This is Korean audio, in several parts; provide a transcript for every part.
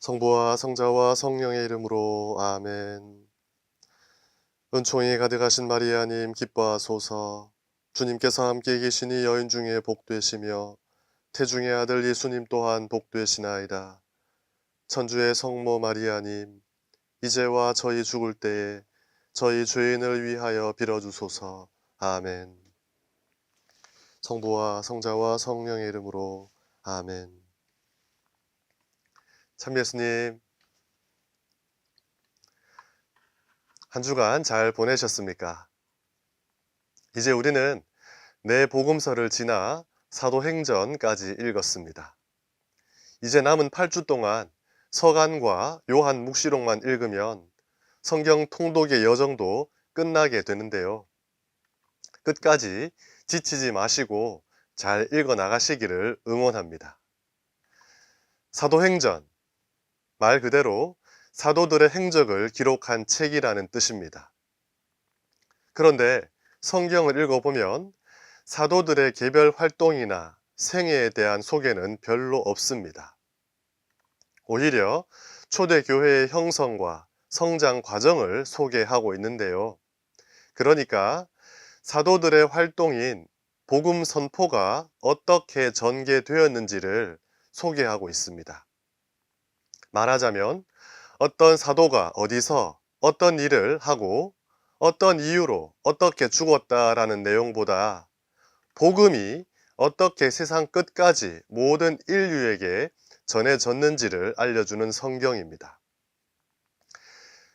성부와 성자와 성령의 이름으로 아멘. 은총이 가득하신 마리아님 기뻐하소서. 주님께서 함께 계시니 여인 중에 복되시며 태중의 아들 예수님 또한 복되시나이다. 천주의 성모 마리아님, 이제와 저희 죽을 때에 저희 죄인을 위하여 빌어주소서. 아멘. 성부와 성자와 성령의 이름으로 아멘. 참 예수님, 한 주간 잘 보내셨습니까? 이제 우리는 내 복음서를 지나 사도행전까지 읽었습니다. 이제 남은 8주 동안 서간과 요한 묵시록만 읽으면 성경 통독의 여정도 끝나게 되는데요. 끝까지 지치지 마시고 잘 읽어 나가시기를 응원합니다. 사도행전, 말 그대로 사도들의 행적을 기록한 책이라는 뜻입니다. 그런데 성경을 읽어보면 사도들의 개별 활동이나 생애에 대한 소개는 별로 없습니다. 오히려 초대교회의 형성과 성장 과정을 소개하고 있는데요. 그러니까 사도들의 활동인 복음 선포가 어떻게 전개되었는지를 소개하고 있습니다. 말하자면 어떤 사도가 어디서 어떤 일을 하고 어떤 이유로 어떻게 죽었다라는 내용보다 복음이 어떻게 세상 끝까지 모든 인류에게 전해졌는지를 알려주는 성경입니다.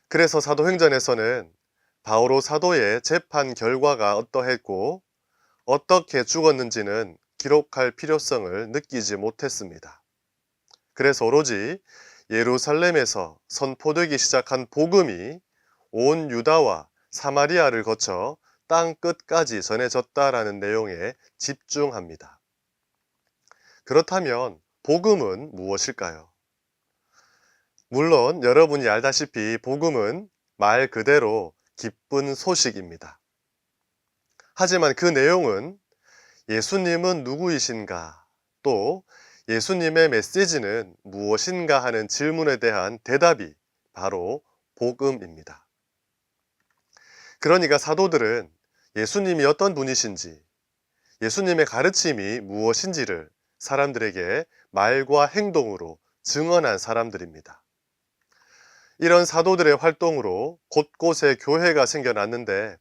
그래서 사도행전에서는 바오로 사도의 재판 결과가 어떠했고 어떻게 죽었는지는 기록할 필요성을 느끼지 못했습니다. 그래서 오로지 예루살렘에서 선포되기 시작한 복음이 온 유다와 사마리아를 거쳐 땅 끝까지 전해졌다라는 내용에 집중합니다. 그렇다면 복음은 무엇일까요? 물론 여러분이 알다시피 복음은 말 그대로 기쁜 소식입니다. 하지만 그 내용은 예수님은 누구이신가, 또 예수님의 메시지는 무엇인가 하는 질문에 대한 대답이 바로 복음입니다. 그러니까 사도들은 예수님이 어떤 분이신지, 예수님의 가르침이 무엇인지를 사람들에게 말과 행동으로 증언한 사람들입니다. 이런 사도들의 활동으로 곳곳에 교회가 생겨났는데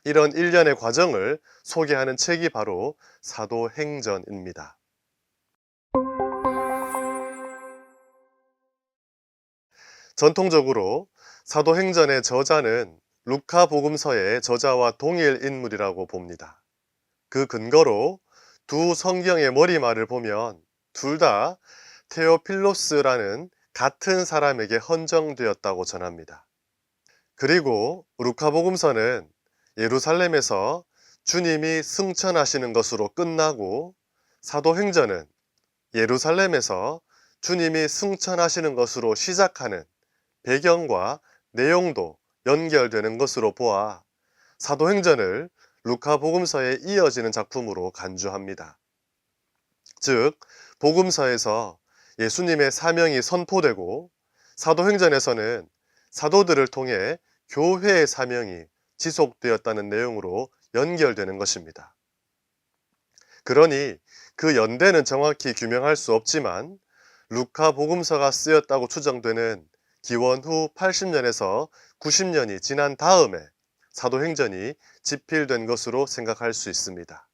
이런 일련의 과정을 소개하는 책이 바로 사도행전입니다. 전통적으로 사도행전의 저자는 루카 복음서의 저자와 동일 인물이라고 봅니다. 그 근거로 두 성경의 머리말을 보면 둘 다 테오필로스라는 같은 사람에게 헌정되었다고 전합니다. 그리고 루카 복음서는 예루살렘에서 주님이 승천하시는 것으로 끝나고 사도행전은 예루살렘에서 주님이 승천하시는 것으로 시작하는 배경과 내용도 연결되는 것으로 보아 사도행전을 루카 복음서에 이어지는 작품으로 간주합니다. 즉, 복음서에서 예수님의 사명이 선포되고 사도행전에서는 사도들을 통해 교회의 사명이 지속되었다는 내용으로 연결되는 것입니다. 그러니 그 연대는 정확히 규명할 수 없지만 루카 복음서가 쓰였다고 추정되는 기원 후 80년에서 90년이 지난 다음에 사도행전이 집필된 것으로 생각할 수 있습니다.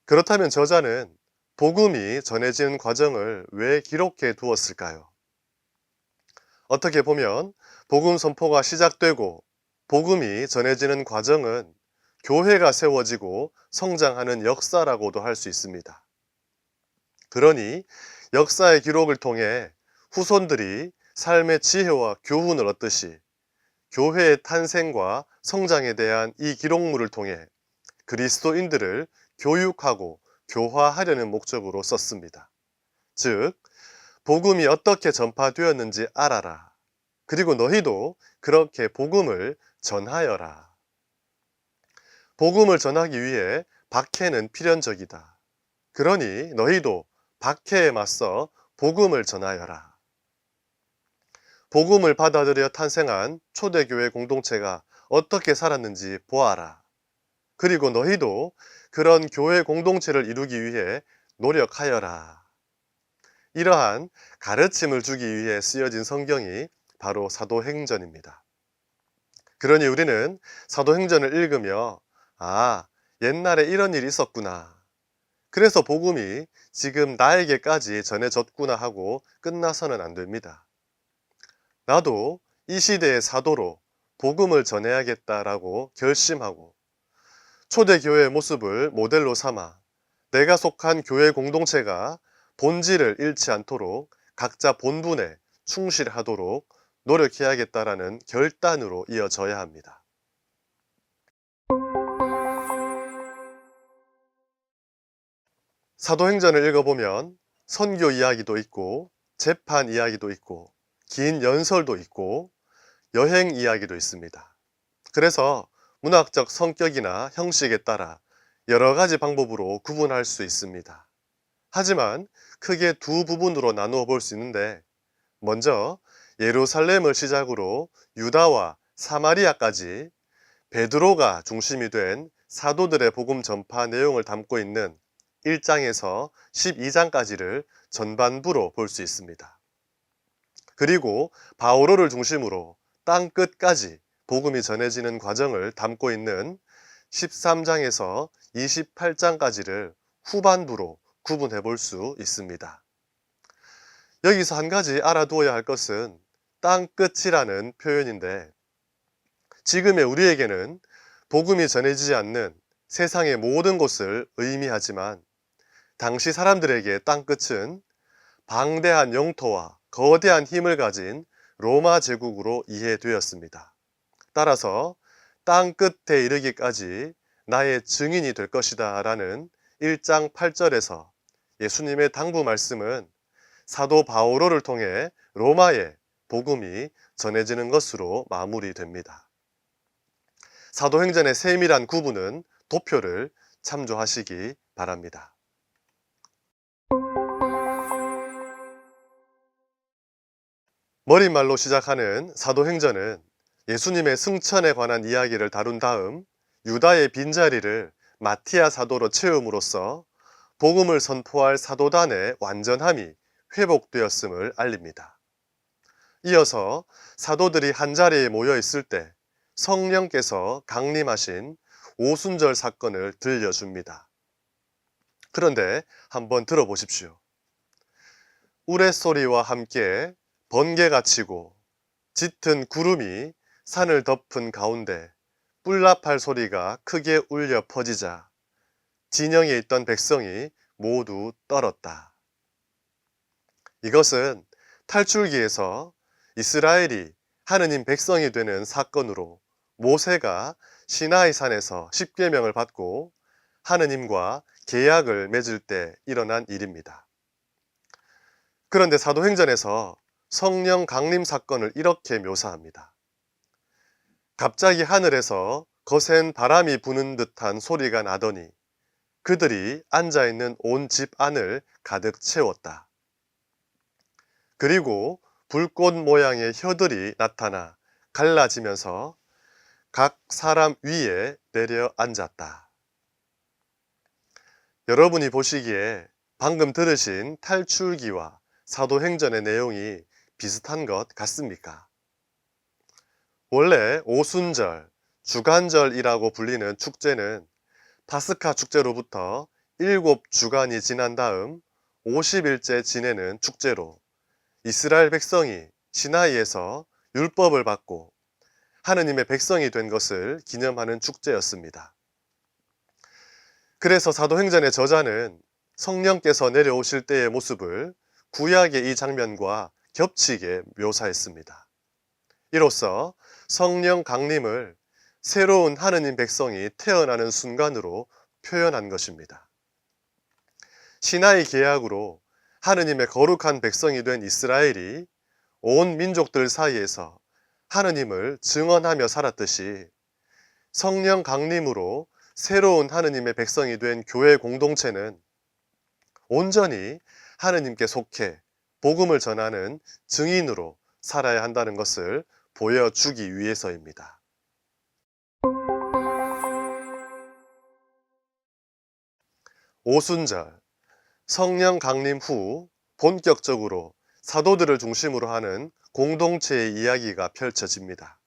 그렇다면 저자는 복음이 전해지는 과정을 왜 기록해 두었을까요? 어떻게 보면 복음 선포가 시작되고 복음이 전해지는 과정은 교회가 세워지고 성장하는 역사라고도 할 수 있습니다. 그러니 역사의 기록을 통해 후손들이 삶의 지혜와 교훈을 얻듯이 교회의 탄생과 성장에 대한 이 기록물을 통해 그리스도인들을 교육하고 교화하려는 목적으로 썼습니다. 즉, 복음이 어떻게 전파되었는지 알아라. 그리고 너희도 그렇게 복음을 전하여라. 복음을 전하기 위해 박해는 필연적이다. 그러니 너희도 박해에 맞서 복음을 전하여라. 복음을 받아들여 탄생한 초대교회 공동체가 어떻게 살았는지 보아라. 그리고 너희도 그런 교회 공동체를 이루기 위해 노력하여라. 이러한 가르침을 주기 위해 쓰여진 성경이 바로 사도행전입니다. 그러니 우리는 사도행전을 읽으며 옛날에 이런 일이 있었구나. 그래서 복음이 지금 나에게까지 전해졌구나 하고 끝나서는 안 됩니다. 나도 이 시대의 사도로 복음을 전해야겠다라고 결심하고 초대교회의 모습을 모델로 삼아 내가 속한 교회 공동체가 본질을 잃지 않도록 각자 본분에 충실하도록 노력해야겠다라는 결단으로 이어져야 합니다. 사도행전을 읽어보면 선교 이야기도 있고 재판 이야기도 있고 긴 연설도 있고 여행 이야기도 있습니다. 그래서 문학적 성격이나 형식에 따라 여러 가지 방법으로 구분할 수 있습니다. 하지만 크게 두 부분으로 나누어 볼 수 있는데, 먼저 예루살렘을 시작으로 유다와 사마리아까지 베드로가 중심이 된 사도들의 복음 전파 내용을 담고 있는 1장에서 12장까지를 전반부로 볼 수 있습니다. 그리고 바오로를 중심으로 땅 끝까지 복음이 전해지는 과정을 담고 있는 13장에서 28장까지를 후반부로 구분해 볼 수 있습니다. 여기서 한 가지 알아두어야 할 것은 땅 끝이라는 표현인데, 지금의 우리에게는 복음이 전해지지 않는 세상의 모든 곳을 의미하지만 당시 사람들에게 땅 끝은 방대한 영토와 거대한 힘을 가진 로마 제국으로 이해되었습니다. 따라서 땅 끝에 이르기까지 나의 증인이 될 것이다 라는 1장 8절에서 예수님의 당부 말씀은 사도 바오로를 통해 로마에 복음이 전해지는 것으로 마무리됩니다. 사도행전의 세밀한 구분은 도표를 참조하시기 바랍니다. 머릿말로 시작하는 사도행전은 예수님의 승천에 관한 이야기를 다룬 다음 유다의 빈자리를 마티아 사도로 채움으로써 복음을 선포할 사도단의 완전함이 회복되었음을 알립니다. 이어서 사도들이 한자리에 모여 있을 때 성령께서 강림하신 오순절 사건을 들려줍니다. 그런데 한번 들어보십시오. 우레소리와 함께 번개가 치고 짙은 구름이 산을 덮은 가운데 뿔나팔 소리가 크게 울려 퍼지자 진영에 있던 백성이 모두 떨었다. 이것은 탈출기에서 이스라엘이 하느님 백성이 되는 사건으로 모세가 시나이 산에서 십계명을 받고 하느님과 계약을 맺을 때 일어난 일입니다. 그런데 사도행전에서 성령 강림 사건을 이렇게 묘사합니다. 갑자기 하늘에서 거센 바람이 부는 듯한 소리가 나더니 그들이 앉아있는 온 집 안을 가득 채웠다. 그리고 불꽃 모양의 혀들이 나타나 갈라지면서 각 사람 위에 내려 앉았다. 여러분이 보시기에 방금 들으신 탈출기와 사도행전의 내용이 비슷한 것 같습니까? 원래 오순절, 주간절이라고 불리는 축제는 파스카 축제로부터 7주간이 지난 다음 50일째 지내는 축제로 이스라엘 백성이 시나이에서 율법을 받고 하느님의 백성이 된 것을 기념하는 축제였습니다. 그래서 사도행전의 저자는 성령께서 내려오실 때의 모습을 구약의 이 장면과 겹치게 묘사했습니다. 이로써 성령 강림을 새로운 하느님 백성이 태어나는 순간으로 표현한 것입니다. 시나이 계약으로 하느님의 거룩한 백성이 된 이스라엘이 온 민족들 사이에서 하느님을 증언하며 살았듯이 성령 강림으로 새로운 하느님의 백성이 된 교회 공동체는 온전히 하느님께 속해 복음을 전하는 증인으로 살아야 한다는 것을 보여주기 위해서입니다. 오순절, 성령 강림 후 본격적으로 사도들을 중심으로 하는 공동체의 이야기가 펼쳐집니다.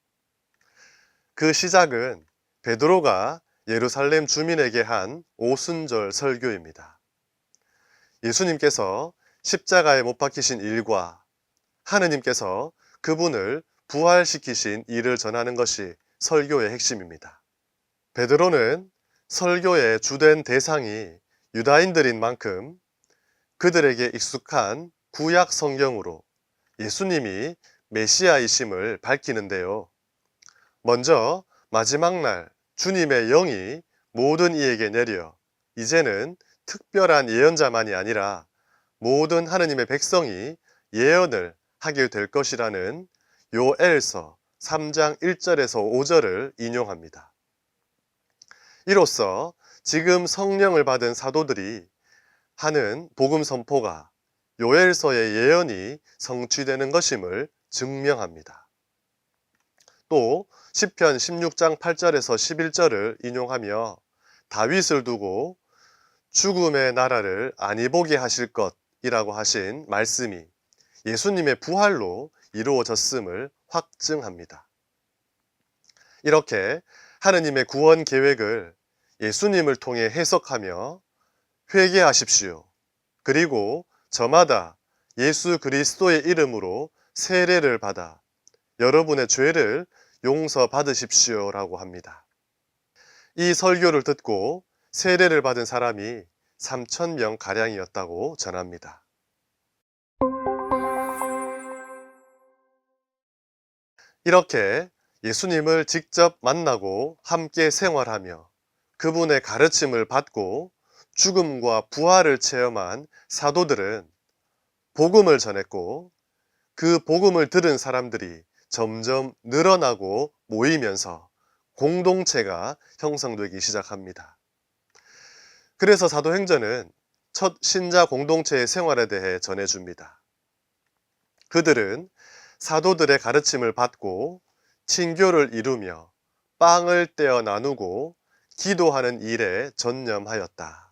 그 시작은 베드로가 예루살렘 주민에게 한 오순절 설교입니다. 예수님께서 십자가에 못 박히신 일과 하느님께서 그분을 부활시키신 일을 전하는 것이 설교의 핵심입니다. 베드로는 설교의 주된 대상이 유다인들인 만큼 그들에게 익숙한 구약 성경으로 예수님이 메시아이심을 밝히는데요. 먼저 마지막 날 주님의 영이 모든 이에게 내려 이제는 특별한 예언자만이 아니라 모든 하느님의 백성이 예언을 하게 될 것이라는 요엘서 3장 1절에서 5절을 인용합니다. 이로써 지금 성령을 받은 사도들이 하는 복음 선포가 요엘서의 예언이 성취되는 것임을 증명합니다. 또 시편 16장 8절에서 11절을 인용하며 다윗을 두고 죽음의 나라를 아니 보게 하실 것이라고 하신 말씀이 예수님의 부활로 이루어졌음을 확증합니다. 이렇게 하느님의 구원 계획을 예수님을 통해 해석하며 회개하십시오. 그리고 저마다 예수 그리스도의 이름으로 세례를 받아 여러분의 죄를 용서받으십시오라고 합니다. 이 설교를 듣고 세례를 받은 사람이 3,000명 가량이었다고 전합니다. 이렇게 예수님을 직접 만나고 함께 생활하며 그분의 가르침을 받고 죽음과 부활을 체험한 사도들은 복음을 전했고 그 복음을 들은 사람들이 점점 늘어나고 모이면서 공동체가 형성되기 시작합니다. 그래서 사도행전은 첫 신자 공동체의 생활에 대해 전해줍니다. 그들은 사도들의 가르침을 받고 친교를 이루며 빵을 떼어 나누고 기도하는 일에 전념하였다.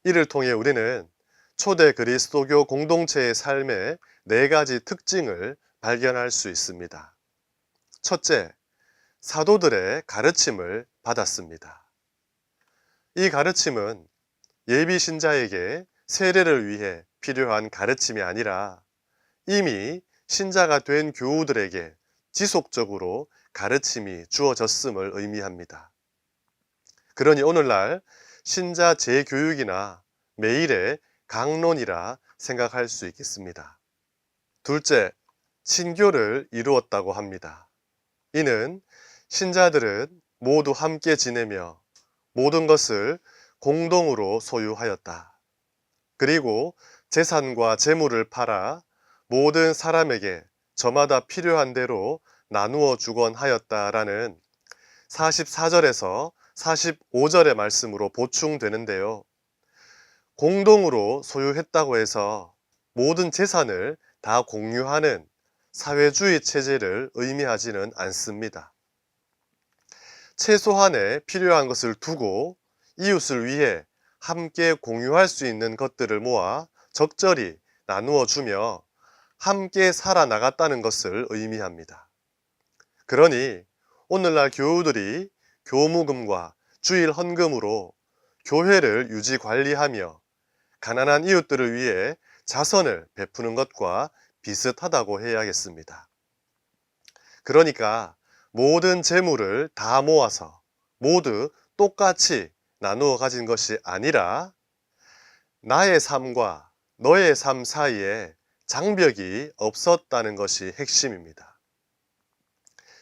이를 통해 우리는 초대 그리스도교 공동체의 삶의 4가지 특징을 발견할 수 있습니다. 첫째, 사도들의 가르침을 받았습니다. 이 가르침은 예비 신자에게 세례를 위해 필요한 가르침이 아니라 이미 신자가 된 교우들에게 지속적으로 가르침이 주어졌음을 의미합니다. 그러니 오늘날 신자 재교육이나 매일의 강론이라 생각할 수 있겠습니다. 둘째, 친교를 이루었다고 합니다. 이는 신자들은 모두 함께 지내며 모든 것을 공동으로 소유하였다. 그리고 재산과 재물을 팔아 모든 사람에게 저마다 필요한 대로 나누어 주곤 하였다라는 44절에서 45절의 말씀으로 보충되는데요. 공동으로 소유했다고 해서 모든 재산을 다 공유하는 사회주의 체제를 의미하지는 않습니다. 최소한의 필요한 것을 두고 이웃을 위해 함께 공유할 수 있는 것들을 모아 적절히 나누어 주며 함께 살아나갔다는 것을 의미합니다. 그러니 오늘날 교우들이 교무금과 주일 헌금으로 교회를 유지 관리하며 가난한 이웃들을 위해 자선을 베푸는 것과 비슷하다고 해야겠습니다. 그러니까 모든 재물을 다 모아서 모두 똑같이 나누어 가진 것이 아니라 나의 삶과 너의 삶 사이에 장벽이 없었다는 것이 핵심입니다.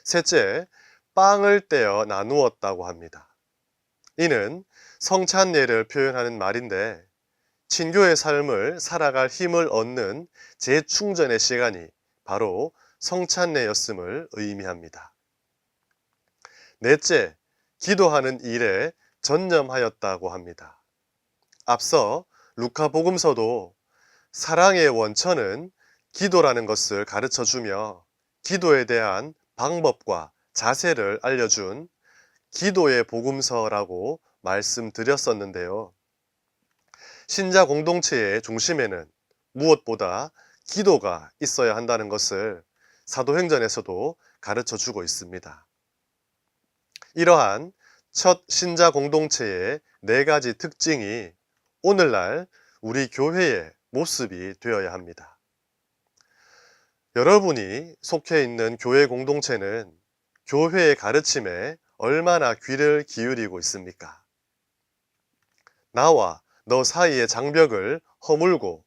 셋째, 빵을 떼어 나누었다고 합니다. 이는 성찬례를 표현하는 말인데 친교의 삶을 살아갈 힘을 얻는 재충전의 시간이 바로 성찬례였음을 의미합니다. 넷째, 기도하는 일에 전념하였다고 합니다. 앞서 루카복음서도 사랑의 원천은 기도라는 것을 가르쳐 주며 기도에 대한 방법과 자세를 알려준 기도의 복음서라고 말씀드렸었는데요. 신자 공동체의 중심에는 무엇보다 기도가 있어야 한다는 것을 사도행전에서도 가르쳐 주고 있습니다. 이러한 첫 신자 공동체의 4가지 특징이 오늘날 우리 교회의 모습이 되어야 합니다. 여러분이 속해 있는 교회 공동체는 교회의 가르침에 얼마나 귀를 기울이고 있습니까? 나와 너 사이의 장벽을 허물고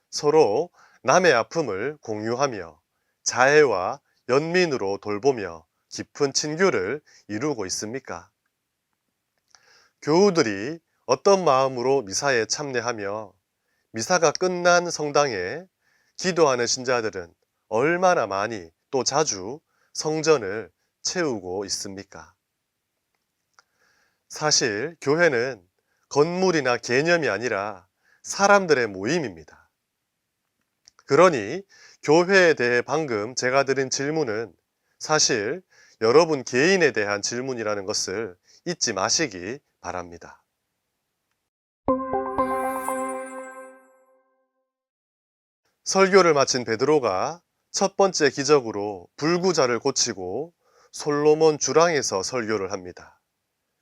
서로 남의 아픔을 공유하며 자애와 연민으로 돌보며 깊은 친교를 이루고 있습니까? 교우들이 어떤 마음으로 미사에 참여하며 미사가 끝난 성당에 기도하는 신자들은 얼마나 많이 또 자주 성전을 채우고 있습니까? 사실 교회는 건물이나 개념이 아니라 사람들의 모임입니다. 그러니 교회에 대해 방금 제가 드린 질문은 사실 여러분 개인에 대한 질문이라는 것을 잊지 마시기 바랍니다. 설교를 마친 베드로가 첫 번째 기적으로 불구자를 고치고 솔로몬 주랑에서 설교를 합니다.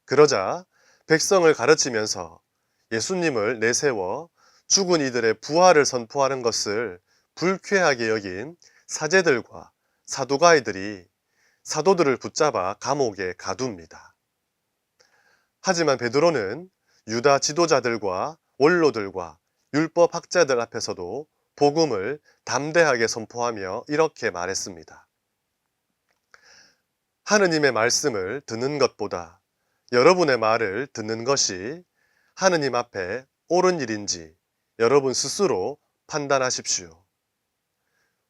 그러자 백성을 가르치면서 예수님을 내세워 죽은 이들의 부활을 선포하는 것을 불쾌하게 여긴 사제들과 사두가이들이 사도들을 붙잡아 감옥에 가둡니다. 하지만 베드로는 유다 지도자들과 원로들과 율법 학자들 앞에서도 복음을 담대하게 선포하며 이렇게 말했습니다. 하느님의 말씀을 듣는 것보다 여러분의 말을 듣는 것이 하느님 앞에 옳은 일인지 여러분 스스로 판단하십시오.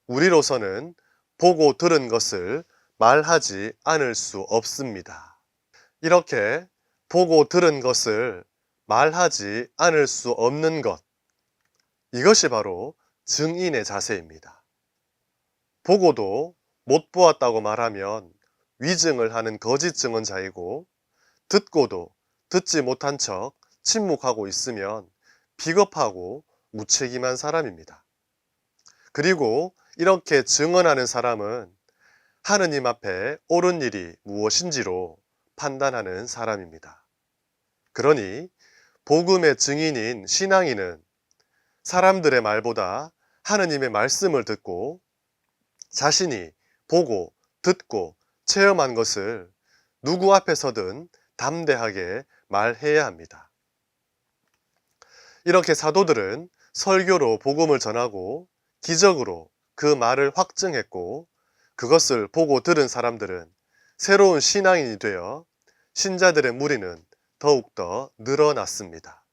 우리로서는 보고 들은 것을 말하지 않을 수 없습니다. 이렇게 보고 들은 것을 말하지 않을 수 없는 것, 이것이 바로 증인의 자세입니다. 보고도 못 보았다고 말하면 위증을 하는 거짓 증언자이고, 듣고도 듣지 못한 척 침묵하고 있으면 비겁하고 무책임한 사람입니다. 그리고 이렇게 증언하는 사람은 하느님 앞에 옳은 일이 무엇인지로 판단하는 사람입니다. 그러니 복음의 증인인 신앙인은 사람들의 말보다 하느님의 말씀을 듣고 자신이 보고 듣고 체험한 것을 누구 앞에서든 담대하게 말해야 합니다. 이렇게 사도들은 설교로 복음을 전하고 기적으로 그 말을 확증했고, 그것을 보고 들은 사람들은 새로운 신앙인이 되어 신자들의 무리는 더욱더 늘어났습니다.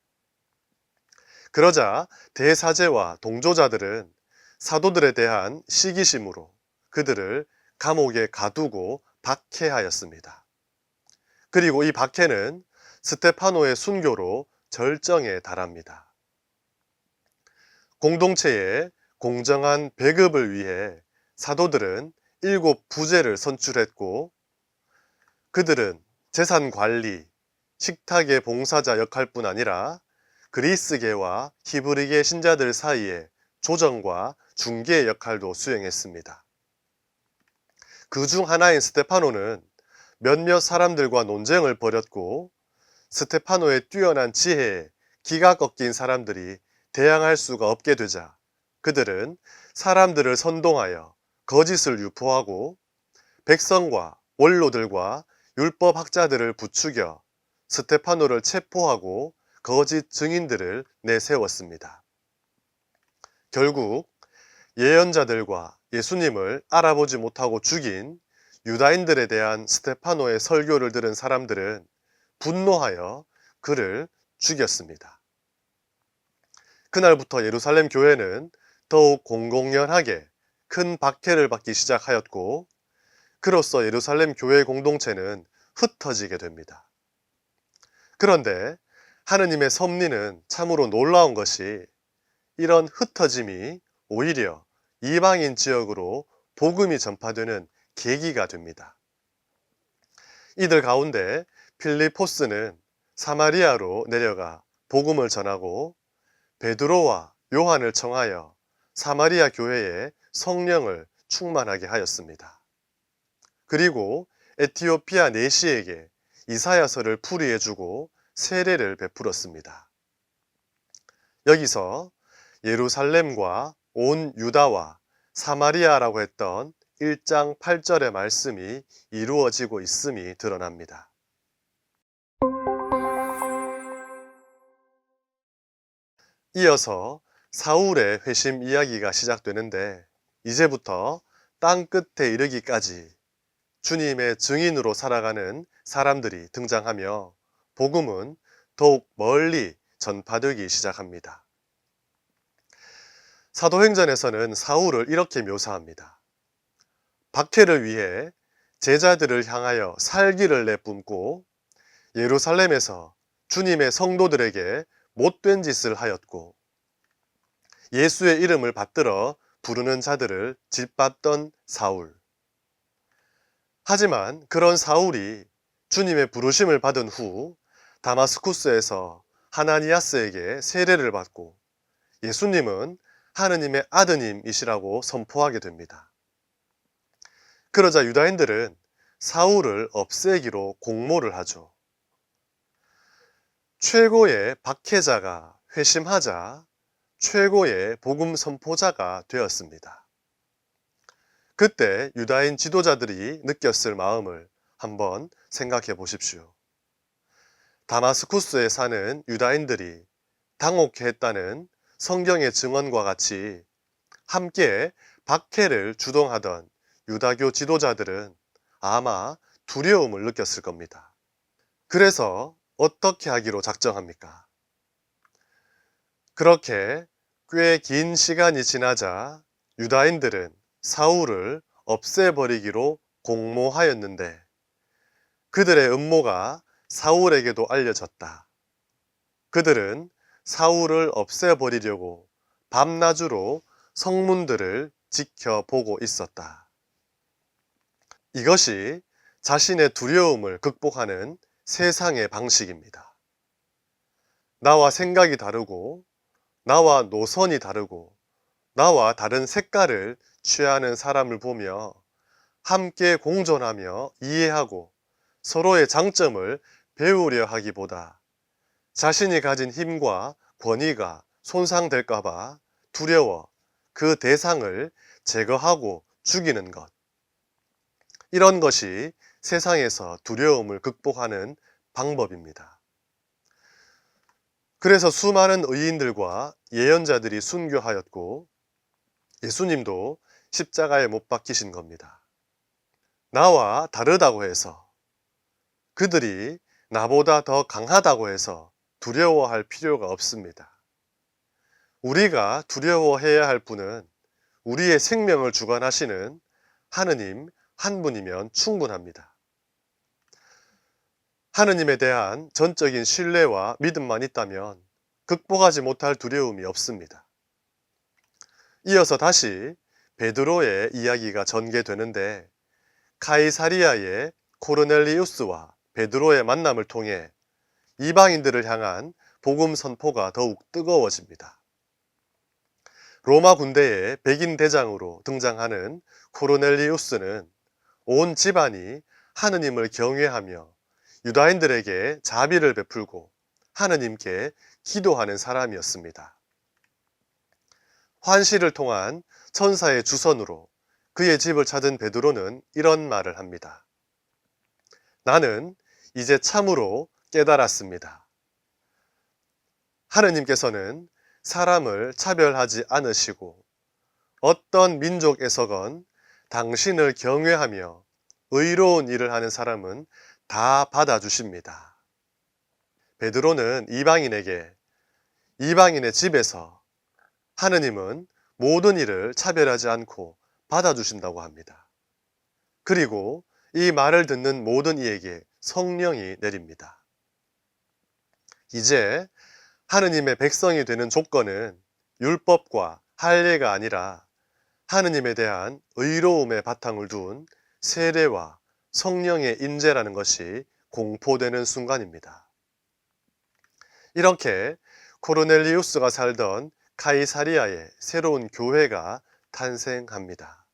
그러자 대사제와 동조자들은 사도들에 대한 시기심으로 그들을 감옥에 가두고 박해하였습니다. 그리고 이 박해는 스테파노의 순교로 절정에 달합니다. 공동체의 공정한 배급을 위해 사도들은 7 부제를 선출했고, 그들은 재산 관리, 식탁의 봉사자 역할뿐 아니라 그리스계와 히브리계 신자들 사이에 조정과 중개의 역할도 수행했습니다. 그 중 하나인 스테파노는 몇몇 사람들과 논쟁을 벌였고, 스테파노의 뛰어난 지혜에 기가 꺾인 사람들이 대항할 수가 없게 되자 그들은 사람들을 선동하여 거짓을 유포하고 백성과 원로들과 율법 학자들을 부추겨 스테파노를 체포하고 거짓 증인들을 내세웠습니다. 결국 예언자들과 예수님을 알아보지 못하고 죽인 유다인들에 대한 스테파노의 설교를 들은 사람들은 분노하여 그를 죽였습니다. 그날부터 예루살렘 교회는 더욱 공공연하게 큰 박해를 받기 시작하였고, 그로써 예루살렘 교회 공동체는 흩어지게 됩니다. 그런데 하느님의 섭리는 참으로 놀라운 것이 이런 흩어짐이 오히려 이방인 지역으로 복음이 전파되는 계기가 됩니다. 이들 가운데 필리포스는 사마리아로 내려가 복음을 전하고 베드로와 요한을 청하여 사마리아 교회에 성령을 충만하게 하였습니다. 그리고 에티오피아 내시에게 이사야서를 풀이해주고 세례를 베풀었습니다. 여기서 예루살렘과 온 유다와 사마리아라고 했던 1장 8절의 말씀이 이루어지고 있음이 드러납니다. 이어서 사울의 회심 이야기가 시작되는데 이제부터 땅 끝에 이르기까지 주님의 증인으로 살아가는 사람들이 등장하며 복음은 더욱 멀리 전파되기 시작합니다. 사도행전에서는 사울을 이렇게 묘사합니다. 박해를 위해 제자들을 향하여 살기를 내뿜고 예루살렘에서 주님의 성도들에게 못된 짓을 하였고 예수의 이름을 받들어 부르는 자들을 짓밟던 사울. 하지만 그런 사울이 주님의 부르심을 받은 후 다마스쿠스에서 하나니아스에게 세례를 받고 예수님은 하느님의 아드님이시라고 선포하게 됩니다. 그러자 유다인들은 사울을 없애기로 공모를 하죠. 최고의 박해자가 회심하자 최고의 복음 선포자가 되었습니다. 그때 유다인 지도자들이 느꼈을 마음을 한번 생각해 보십시오. 다마스쿠스에 사는 유다인들이 당혹했다는 성경의 증언과 같이 함께 박해를 주동하던 유다교 지도자들은 아마 두려움을 느꼈을 겁니다. 그래서 어떻게 하기로 작정합니까? 그렇게 꽤 긴 시간이 지나자 유다인들은 사울을 없애버리기로 공모하였는데 그들의 음모가 사울에게도 알려졌다. 그들은 사울을 없애버리려고 밤낮으로 성문들을 지켜보고 있었다. 이것이 자신의 두려움을 극복하는 세상의 방식입니다. 나와 생각이 다르고 나와 노선이 다르고 나와 다른 색깔을 취하는 사람을 보며 함께 공존하며 이해하고 서로의 장점을 배우려 하기보다 자신이 가진 힘과 권위가 손상될까봐 두려워 그 대상을 제거하고 죽이는 것. 이런 것이 세상에서 두려움을 극복하는 방법입니다. 그래서 수많은 의인들과 예언자들이 순교하였고 예수님도 십자가에 못 박히신 겁니다. 나와 다르다고 해서 그들이 나보다 더 강하다고 해서 두려워할 필요가 없습니다. 우리가 두려워해야 할 분은 우리의 생명을 주관하시는 하느님 한 분이면 충분합니다. 하느님에 대한 전적인 신뢰와 믿음만 있다면 극복하지 못할 두려움이 없습니다. 이어서 다시 베드로의 이야기가 전개되는데 카이사리아의 코르넬리우스와 베드로의 만남을 통해 이방인들을 향한 복음 선포가 더욱 뜨거워집니다. 로마 군대의 백인 대장으로 등장하는 코르넬리우스는 온 집안이 하느님을 경외하며 유다인들에게 자비를 베풀고 하느님께 기도하는 사람이었습니다. 환시를 통한 천사의 주선으로 그의 집을 찾은 베드로는 이런 말을 합니다. 나는 이제 참으로 깨달았습니다. 하느님께서는 사람을 차별하지 않으시고 어떤 민족에서건 당신을 경외하며 의로운 일을 하는 사람은 다 받아주십니다. 베드로는 이방인에게 이방인의 집에서 하느님은 모든 일을 차별하지 않고 받아주신다고 합니다. 그리고 이 말을 듣는 모든 이에게 성령이 내립니다. 이제 하느님의 백성이 되는 조건은 율법과 할례가 아니라 하느님에 대한 의로움의 바탕을 둔 세례와 성령의 인재라는 것이 공포되는 순간입니다. 이렇게 코르넬리우스가 살던 카이사리아에 새로운 교회가 탄생합니다.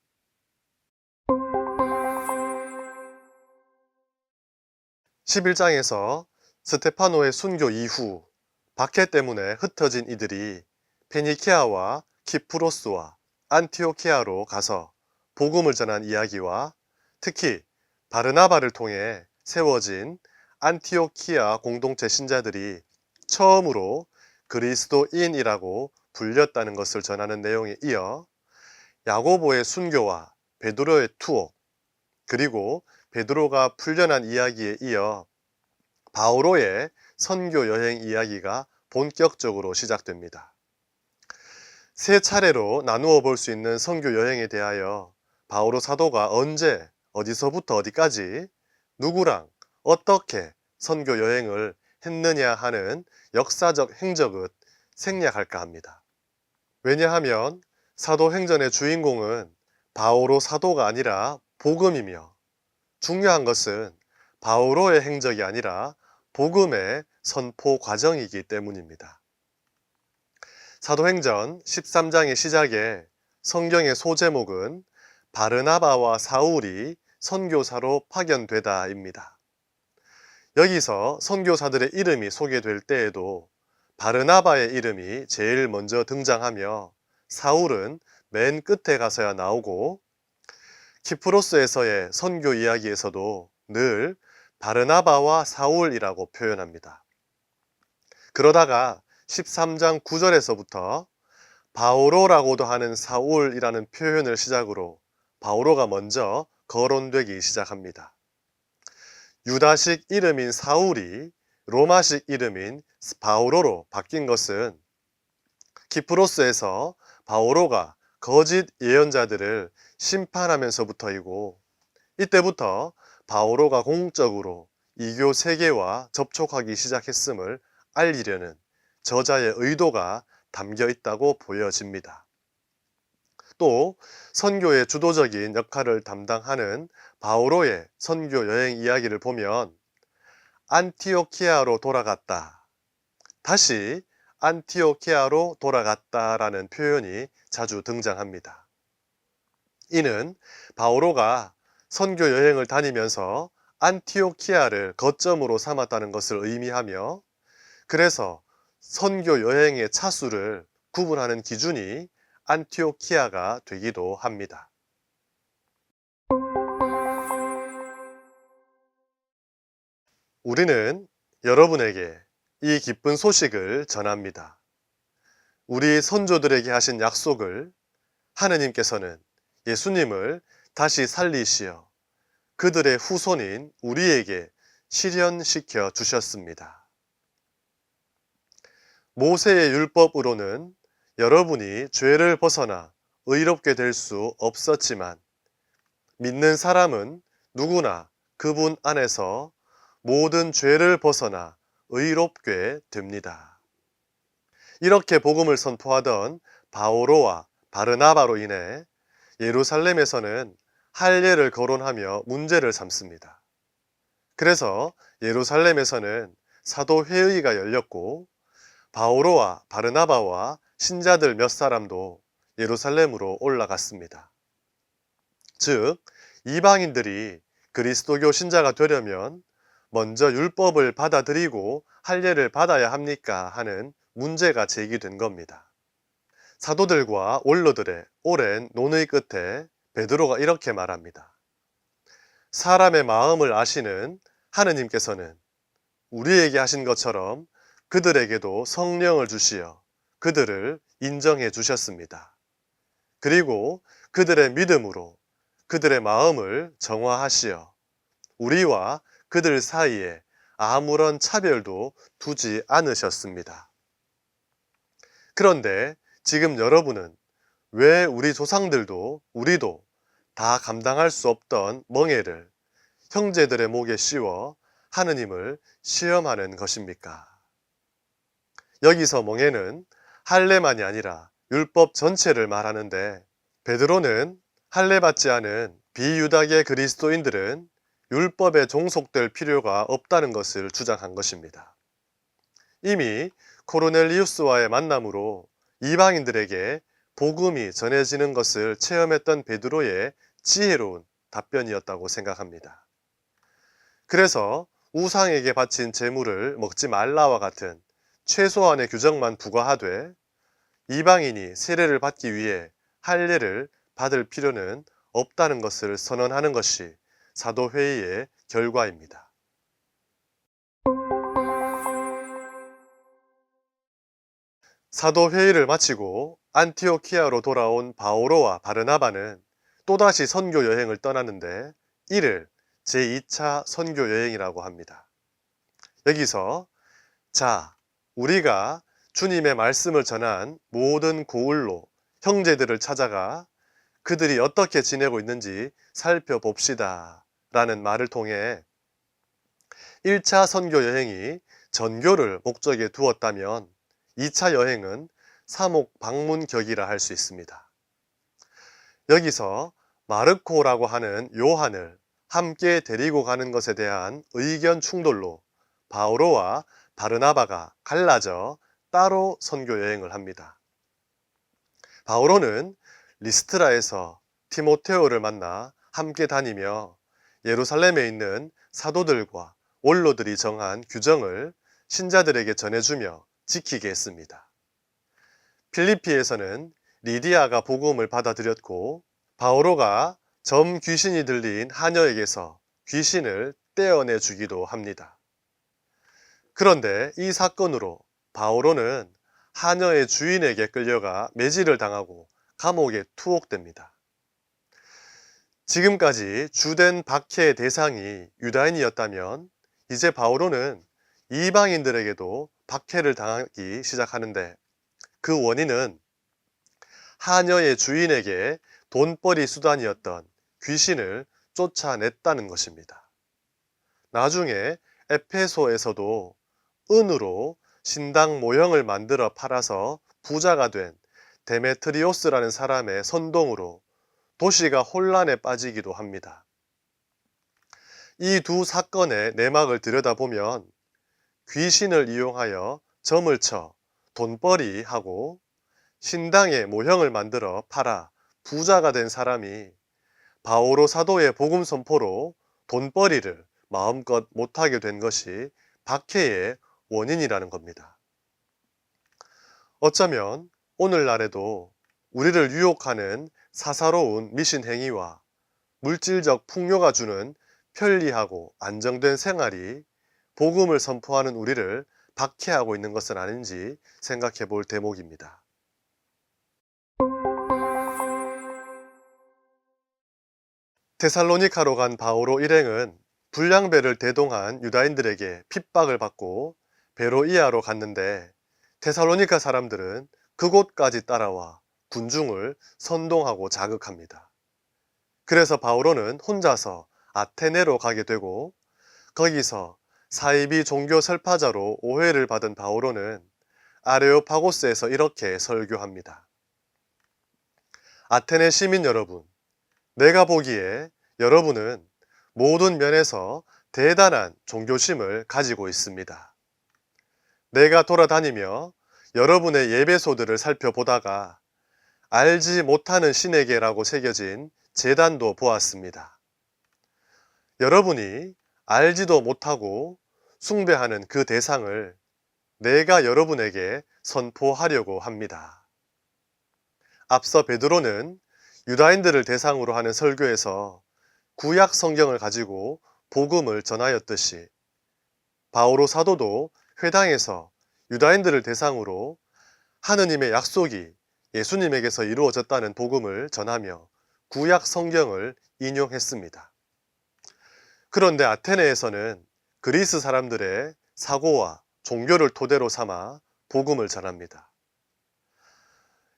11장에서 스테파노의 순교 이후 박해 때문에 흩어진 이들이 페니키아와 키프로스와 안티오키아로 가서 복음을 전한 이야기와 특히 바르나바를 통해 세워진 안티오키아 공동체 신자들이 처음으로 그리스도인이라고 불렸다는 것을 전하는 내용에 이어 야고보의 순교와 베드로의 투옥, 그리고 베드로가 풀려난 이야기에 이어 바오로의 선교 여행 이야기가 본격적으로 시작됩니다. 세 차례로 나누어 볼 수 있는 선교 여행에 대하여 바오로 사도가 언제, 어디서부터 어디까지, 누구랑 어떻게 선교 여행을 했느냐 하는 역사적 행적을 생략할까 합니다. 왜냐하면 사도행전의 주인공은 바오로 사도가 아니라 복음이며, 중요한 것은 바오로의 행적이 아니라 복음의 선포 과정이기 때문입니다. 사도행전 13장의 시작에 성경의 소제목은 바르나바와 사울이 선교사로 파견되다입니다. 여기서 선교사들의 이름이 소개될 때에도 바르나바의 이름이 제일 먼저 등장하며 사울은 맨 끝에 가서야 나오고, 키프로스에서의 선교 이야기에서도 늘 바르나바와 사울이라고 표현합니다. 그러다가 13장 9절에서부터 바오로라고도 하는 사울이라는 표현을 시작으로 바오로가 먼저 거론되기 시작합니다. 유다식 이름인 사울이 로마식 이름인 바오로로 바뀐 것은 키프로스에서 바오로가 거짓 예언자들을 심판하면서부터이고, 이때부터 바오로가 공적으로 이교 세계와 접촉하기 시작했음을 알리려는 저자의 의도가 담겨 있다고 보여집니다. 또 선교의 주도적인 역할을 담당하는 바오로의 선교 여행 이야기를 보면 안티오키아로 돌아갔다, 다시 안티오키아로 돌아갔다라는 표현이 자주 등장합니다. 이는 바오로가 선교 여행을 다니면서 안티오키아를 거점으로 삼았다는 것을 의미하며, 그래서 선교 여행의 차수를 구분하는 기준이 안티오키아가 되기도 합니다. 우리는 여러분에게 이 기쁜 소식을 전합니다. 우리 선조들에게 하신 약속을 하느님께서는 예수님을 다시 살리시어 그들의 후손인 우리에게 실현시켜 주셨습니다. 모세의 율법으로는 여러분이 죄를 벗어나 의롭게 될 수 없었지만, 믿는 사람은 누구나 그분 안에서 모든 죄를 벗어나 의롭게 됩니다. 이렇게 복음을 선포하던 바오로와 바르나바로 인해 예루살렘에서는 할례를 거론하며 문제를 삼습니다. 그래서 예루살렘에서는 사도회의가 열렸고, 바오로와 바르나바와 신자들 몇 사람도 예루살렘으로 올라갔습니다. 즉, 이방인들이 그리스도교 신자가 되려면 먼저 율법을 받아들이고 할례를 받아야 합니까 하는 문제가 제기된 겁니다. 사도들과 원로들의 오랜 논의 끝에 베드로가 이렇게 말합니다. 사람의 마음을 아시는 하느님께서는 우리에게 하신 것처럼 그들에게도 성령을 주시어 그들을 인정해 주셨습니다. 그리고 그들의 믿음으로 그들의 마음을 정화하시어 우리와 그들 사이에 아무런 차별도 두지 않으셨습니다. 그런데 지금 여러분은 왜 우리 조상들도 우리도 다 감당할 수 없던 멍에를 형제들의 목에 씌워 하느님을 시험하는 것입니까? 여기서 멍에는 할례만이 아니라 율법 전체를 말하는데, 베드로는 할례받지 않은 비유다계 그리스도인들은 율법에 종속될 필요가 없다는 것을 주장한 것입니다. 이미 코르넬리우스와의 만남으로 이방인들에게 복음이 전해지는 것을 체험했던 베드로의 지혜로운 답변이었다고 생각합니다. 그래서 우상에게 바친 제물을 먹지 말라와 같은 최소한의 규정만 부과하되 이방인이 세례를 받기 위해 할례를 받을 필요는 없다는 것을 선언하는 것이 사도회의의 결과입니다. 사도회의를 마치고 안티오키아로 돌아온 바오로와 바르나바는 또다시 선교 여행을 떠나는데 이를 제2차 선교 여행이라고 합니다. 여기서 자, 우리가 주님의 말씀을 전한 모든 고을로 형제들을 찾아가 그들이 어떻게 지내고 있는지 살펴봅시다 라는 말을 통해 1차 선교 여행이 전교를 목적에 두었다면 2차 여행은 사목 방문격이라 할 수 있습니다. 여기서 마르코라고 하는 요한을 함께 데리고 가는 것에 대한 의견 충돌로 바오로와 바르나바가 갈라져 따로 선교 여행을 합니다. 바오로는 리스트라에서 티모테오를 만나 함께 다니며 예루살렘에 있는 사도들과 원로들이 정한 규정을 신자들에게 전해주며 지키게 했습니다. 필리피에서는 리디아가 복음을 받아들였고 바오로가 점 귀신이 들린 하녀에게서 귀신을 떼어내 주기도 합니다. 그런데 이 사건으로 바오로는 하녀의 주인에게 끌려가 매질을 당하고 감옥에 투옥됩니다. 지금까지 주된 박해의 대상이 유다인이었다면 이제 바오로는 이방인들에게도 박해를 당하기 시작하는데 그 원인은 하녀의 주인에게 돈벌이 수단이었던 귀신을 쫓아냈다는 것입니다. 나중에 에페소에서도 은으로 신당 모형을 만들어 팔아서 부자가 된 데메트리오스라는 사람의 선동으로 도시가 혼란에 빠지기도 합니다. 이 두 사건의 내막을 들여다보면 귀신을 이용하여 점을 쳐 돈벌이하고 신당의 모형을 만들어 팔아 부자가 된 사람이 바오로 사도의 복음 선포로 돈벌이를 마음껏 못하게 된 것이 박해의 원인이라는 겁니다. 어쩌면 오늘날에도 우리를 유혹하는 사사로운 미신 행위와 물질적 풍요가 주는 편리하고 안정된 생활이 복음을 선포하는 우리를 박해하고 있는 것은 아닌지 생각해 볼 대목입니다. 데살로니카로 간 바오로 일행은 불량배를 대동한 유다인들에게 핍박을 받고 베로이아로 갔는데 데살로니카 사람들은 그곳까지 따라와 군중을 선동하고 자극합니다. 그래서 바오로는 혼자서 아테네로 가게 되고 거기서 사이비 종교 설파자로 오해를 받은 바오로는 아레오파고스에서 이렇게 설교합니다. 아테네 시민 여러분, 내가 보기에 여러분은 모든 면에서 대단한 종교심을 가지고 있습니다. 내가 돌아다니며 여러분의 예배소들을 살펴보다가 알지 못하는 신에게라고 새겨진 제단도 보았습니다. 여러분이 알지도 못하고 숭배하는 그 대상을 내가 여러분에게 선포하려고 합니다. 앞서 베드로는 유다인들을 대상으로 하는 설교에서 구약 성경을 가지고 복음을 전하였듯이 바오로 사도도 회당에서 유다인들을 대상으로 하느님의 약속이 예수님에게서 이루어졌다는 복음을 전하며 구약 성경을 인용했습니다. 그런데 아테네에서는 그리스 사람들의 사고와 종교를 토대로 삼아 복음을 전합니다.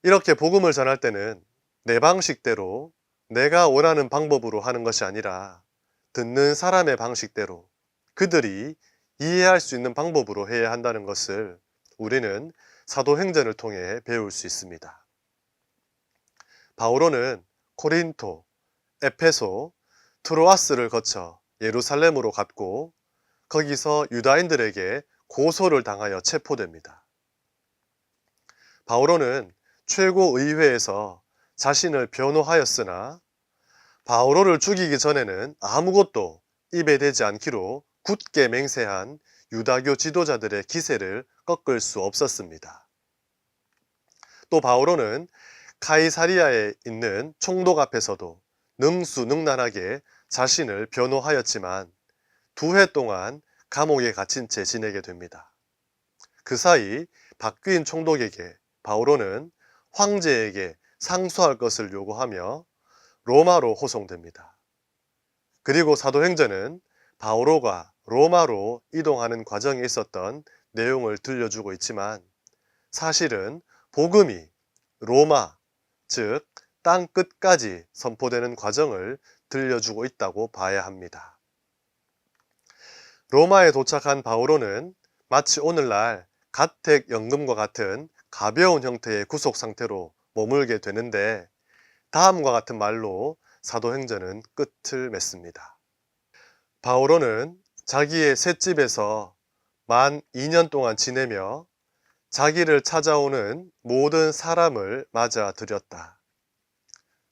이렇게 복음을 전할 때는 내 방식대로 내가 원하는 방법으로 하는 것이 아니라 듣는 사람의 방식대로 그들이 이해할 수 있는 방법으로 해야 한다는 것을 우리는 사도행전을 통해 배울 수 있습니다. 바오로는 코린토, 에페소, 트로아스를 거쳐 예루살렘으로 갔고 거기서 유다인들에게 고소를 당하여 체포됩니다. 바오로는 최고의회에서 자신을 변호하였으나 바오로를 죽이기 전에는 아무것도 입에 대지 않기로 굳게 맹세한 유다교 지도자들의 기세를 꺾을 수 없었습니다. 또 바오로는 카이사리아에 있는 총독 앞에서도 능수능란하게 자신을 변호하였지만 2해 동안 감옥에 갇힌 채 지내게 됩니다. 그 사이 바뀐 총독에게 바오로는 황제에게 상소할 것을 요구하며 로마로 호송됩니다. 그리고 사도행전은 바오로가 로마로 이동하는 과정에 있었던 내용을 들려주고 있지만 사실은 복음이 로마, 즉 땅 끝까지 선포되는 과정을 들려주고 있다고 봐야 합니다. 로마에 도착한 바오로는 마치 오늘날 가택연금과 같은 가벼운 형태의 구속 상태로 머물게 되는데 다음과 같은 말로 사도행전은 끝을 맺습니다. 바오로는 자기의 셋집에서 만 2년 동안 지내며 자기를 찾아오는 모든 사람을 맞아들였다.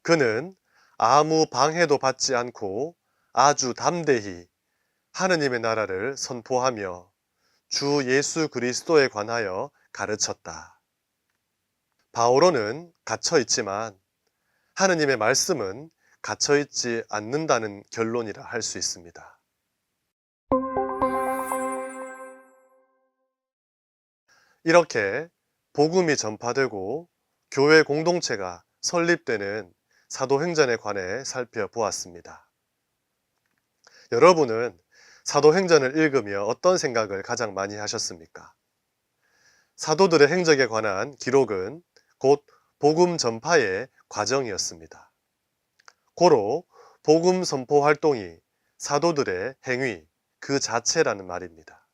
그는 아무 방해도 받지 않고 아주 담대히 하느님의 나라를 선포하며 주 예수 그리스도에 관하여 가르쳤다. 바오로는 갇혀 있지만 하느님의 말씀은 갇혀 있지 않는다는 결론이라 할 수 있습니다. 이렇게 복음이 전파되고 교회 공동체가 설립되는 사도행전에 관해 살펴보았습니다. 여러분은 사도행전을 읽으며 어떤 생각을 가장 많이 하셨습니까? 사도들의 행적에 관한 기록은 곧 복음 전파의 과정이었습니다. 고로 복음 선포 활동이 사도들의 행위 그 자체라는 말입니다.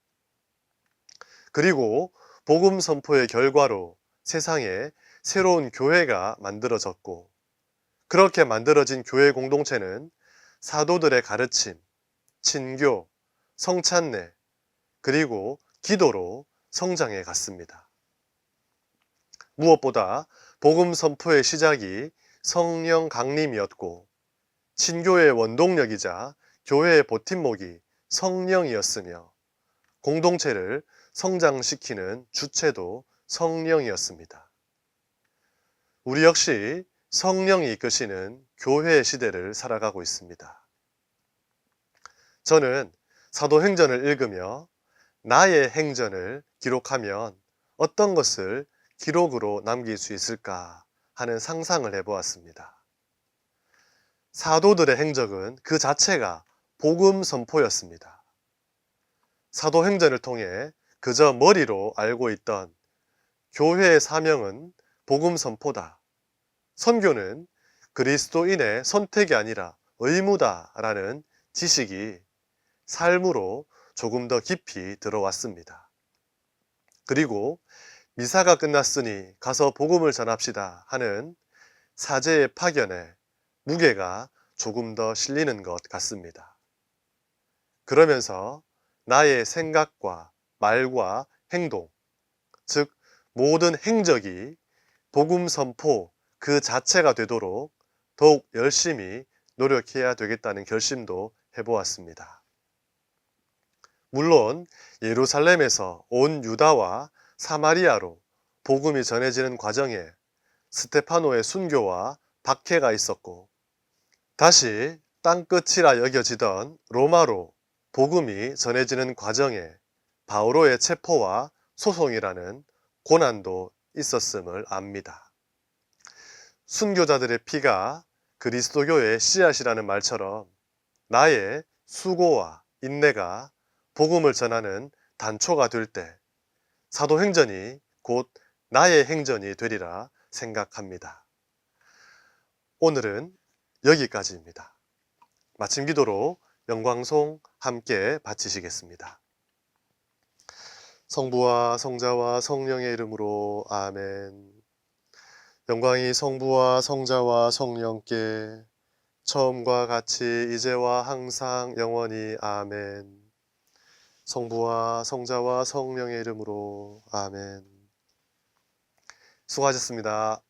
그리고 복음 선포의 결과로 세상에 새로운 교회가 만들어졌고 그렇게 만들어진 교회 공동체는 사도들의 가르침, 친교, 성찬례, 그리고 기도로 성장해 갔습니다. 무엇보다 복음 선포의 시작이 성령 강림이었고 친교의 원동력이자 교회의 버팀목이 성령이었으며 공동체를 성장시키는 주체도 성령이었습니다. 우리 역시 성령이 이끄시는 교회의 시대를 살아가고 있습니다. 저는 사도행전을 읽으며 나의 행전을 기록하면 어떤 것을 기록으로 남길 수 있을까 하는 상상을 해보았습니다. 사도들의 행적은 그 자체가 복음 선포였습니다. 사도행전을 통해 그저 머리로 알고 있던 교회의 사명은 복음 선포다. 선교는 그리스도인의 선택이 아니라 의무다라는 지식이 삶으로 조금 더 깊이 들어왔습니다. 그리고 미사가 끝났으니 가서 복음을 전합시다 하는 사제의 파견에 무게가 조금 더 실리는 것 같습니다. 그러면서 나의 생각과 말과 행동, 즉 모든 행적이 복음 선포 그 자체가 되도록 더욱 열심히 노력해야 되겠다는 결심도 해보았습니다. 물론 예루살렘에서 온 유다와 사마리아로 복음이 전해지는 과정에 스테파노의 순교와 박해가 있었고 다시 땅끝이라 여겨지던 로마로 복음이 전해지는 과정에 바오로의 체포와 소송이라는 고난도 있었음을 압니다. 순교자들의 피가 그리스도교의 씨앗이라는 말처럼 나의 수고와 인내가 복음을 전하는 단초가 될 때 사도행전이 곧 나의 행전이 되리라 생각합니다. 오늘은 여기까지입니다. 마침 기도로 영광송 함께 바치시겠습니다. 성부와 성자와 성령의 이름으로 아멘. 영광이 성부와 성자와 성령께 처음과 같이 이제와 항상 영원히 아멘. 성부와 성자와 성령의 이름으로 아멘. 수고하셨습니다.